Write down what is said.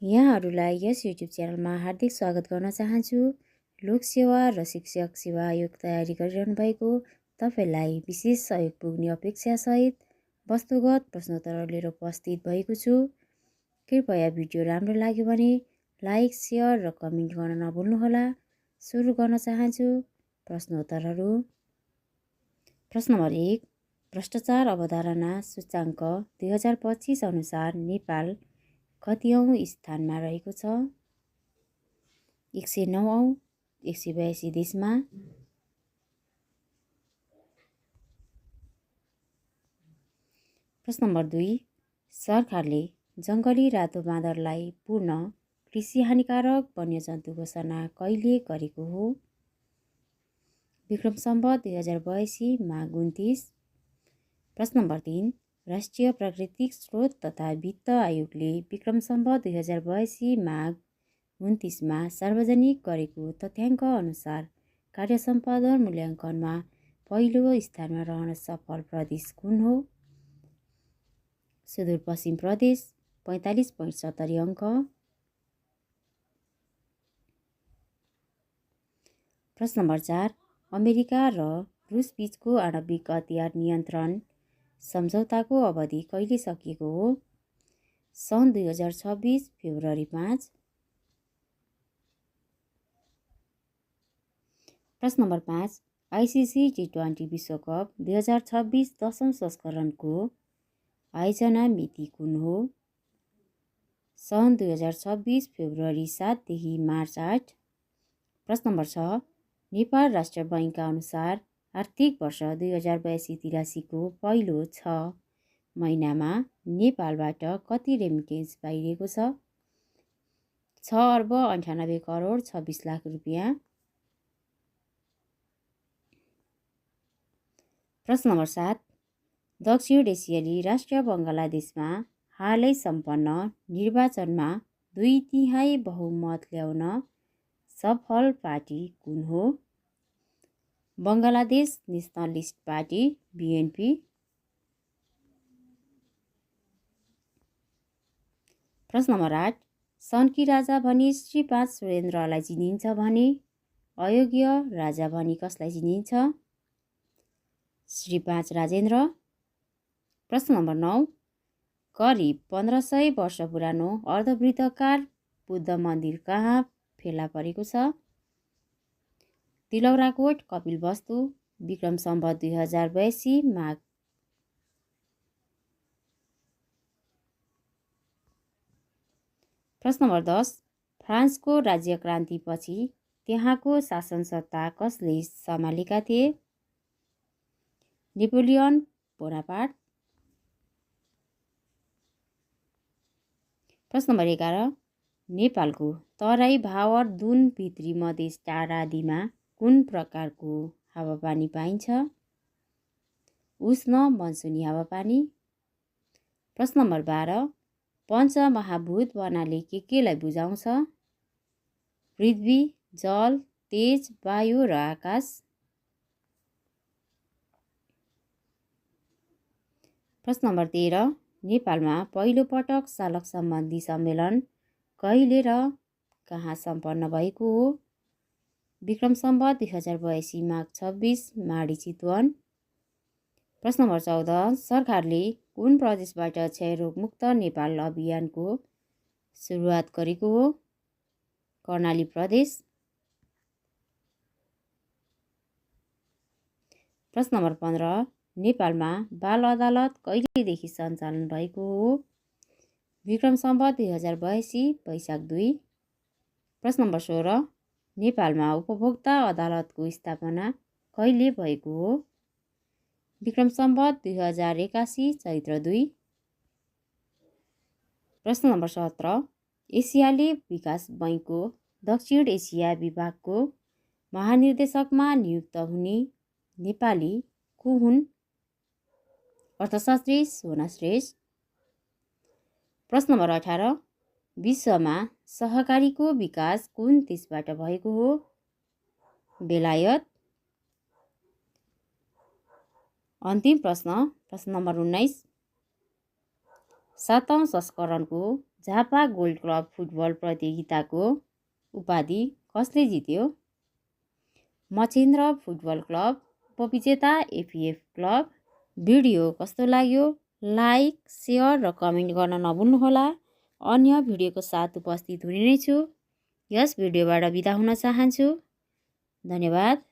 यहाँहरूलाई यस युट्युब च्यानलमा हार्दिक स्वागत गर्न चाहन्छु। लोकसेवा र शिक्षक सेवा आयोग तयारी गरिरहनु भएको तपाईँलाई विशेष सहयोग पुग्ने अपेक्षासहित वस्तुगत प्रश्नोत्तर लिएर उपस्थित भएको छु। कृपया भिडियो राम्रो लाग्यो भने लाइक, सेयर र कमेन्ट गर्न नभुल्नुहोला। सुरु गर्न चाहन्छु प्रश्नोत्तरहरू। प्रश्न नम्बर 1, भ्रष्टाचार अवधारणा सूचाङ्क 2025 अनुसार नेपाल कतिऔं स्थानमा रहेको छ? 109औं, 182 देशमा। प्रश्न नम्बर 2, सरकारले जङ्गली रातो बाँदरलाई पूर्ण कृषि हानिकारक वन्यजन्तु घोषणा कहिले गरेको हो? विक्रम सम्वत 2082 माघ 29। प्रश्न नम्बर 3, राष्ट्रिय प्राकृतिक स्रोत तथा वित्त आयोगले विक्रम सम्वत 2082 माघ 29 सार्वजनिक गरेको तथ्याङ्क अनुसार कार्य सम्पादन मूल्याङ्कनमा पहिलो स्थानमा रहन सफल प्रदेश कुन हो? सुदूरपश्चिम प्रदेश 45.70 अङ्क। प्रश्न नम्बर 4, अमेरिका र रुस बीचको आणविक हतियार नियन्त्रण सम्झौताको अवधि कहिले सकिएको हो? सन् 2026 फेब्रुअरी 5। प्रश्न नम्बर 5, आइसिसी T20 विश्वकप 2026 10औं संस्करणको आयोजना मिति कुन हो? सन् 2026 फेब्रुअरी 7 देखि मार्च 8। प्रश्न नम्बर 6, नेपाल राष्ट्र बैङ्कका अनुसार आर्थिक वर्ष 2082-83 को पहिलो 6 महिनामा नेपालबाट कति रेमिटेन्स पाइएको छ? 6 अर्ब 98 करोड 26 लाख रुपियाँ। प्रश्न नम्बर 7, दक्षिण एसियाली राष्ट्र बङ्गलादेशमा हालै सम्पन्न निर्वाचनमा 2/3 बहुमत ल्याउन सफल पार्टी कुन हो? Bangladesh nationalist party BNP। प्रश्न नम्बर 8, सनकी राजा भनी श्री 5 सुरेन्द्रलाई चिनिन्छ भने अयोग्य राजा भनी कसलाई चिनिन्छ? श्री 5 राजेन्द्र। प्रश्न नम्बर 9, करिब 1500 वर्ष पुरानो अर्धवृत्ताकार बुद्ध मन्दिर कहाँ फेला परेको छ? तिलौराकोट कपिलवस्तु विक्रम सम्वत 2082 माघ। प्रश्न नम्बर 10, फ्रान्सको राज्यक्रान्तिपछि त्यहाँको शासन सत्ता कसले सम्हालेका थिए? Napoleon Bonaparte. प्रश्न नम्बर 11, नेपालको तराई भावर दुन भित्री मधेस टाढा आदिमा कुन प्रकारको हावापानी पाइन्छ? उष्ण मनसुनी हावापानी। प्रश्न नम्बर 12, पञ्चमहाभूत भन्नाले केलाई बुझाउँछ? पृथ्वी, जल, तेज, वायु र आकाश। प्रश्न नम्बर 13, नेपालमा पहिलो पटक सडक सम्बन्धी सम्मेलन कहिले र कहाँ सम्पन्न भएको हो? विक्रम सम्वत 2082 माघ 26 माडी चितवन। प्रश्न नम्बर 14, सरकारले कुन प्रदेशबाट क्षयरोगमुक्त नेपाल अभियानको सुरुवात गरेको हो? कर्णाली प्रदेश। प्रश्न नम्बर 15, नेपालमा बाल अदालत कहिलेदेखि सञ्चालन भएको हो? विक्रम सम्वत 2082 वैशाख 2। प्रश्न नम्बर 16, नेपालमा उपभोक्ता अदालतको स्थापना कहिले भएको हो? विक्रम सम्वत 2081 चैत्र 2। प्रश्न नम्बर 17, एसियाली विकास बैङ्कको दक्षिण एसिया विभागको महानिर्देशकमा नियुक्त हुने नेपाली को हुन्? अर्थशास्त्री सोना श्रेष्ठ। प्रश्न नम्बर 18, विश्वमा सहकारीको विकास कुन देशबाट भएको हो? बेलायत। अन्तिम प्रश्न नम्बर 19, 7औं संस्करणको झापा गोल्ड क्लब फुटबल प्रतियोगिताको उपाधि कसले जित्यो? मछिन्द्र फुटबल क्लब, उपविजेता एपिएफ क्लब। भिडियो कस्तो लाग्यो? लाइक, सेयर र कमेन्ट गर्न नभुल्नुहोला। अन्य भिडियोको साथ उपस्थित हुने नै छु। यस भिडियोबाट बिदा हुन चाहन्छु। धन्यवाद।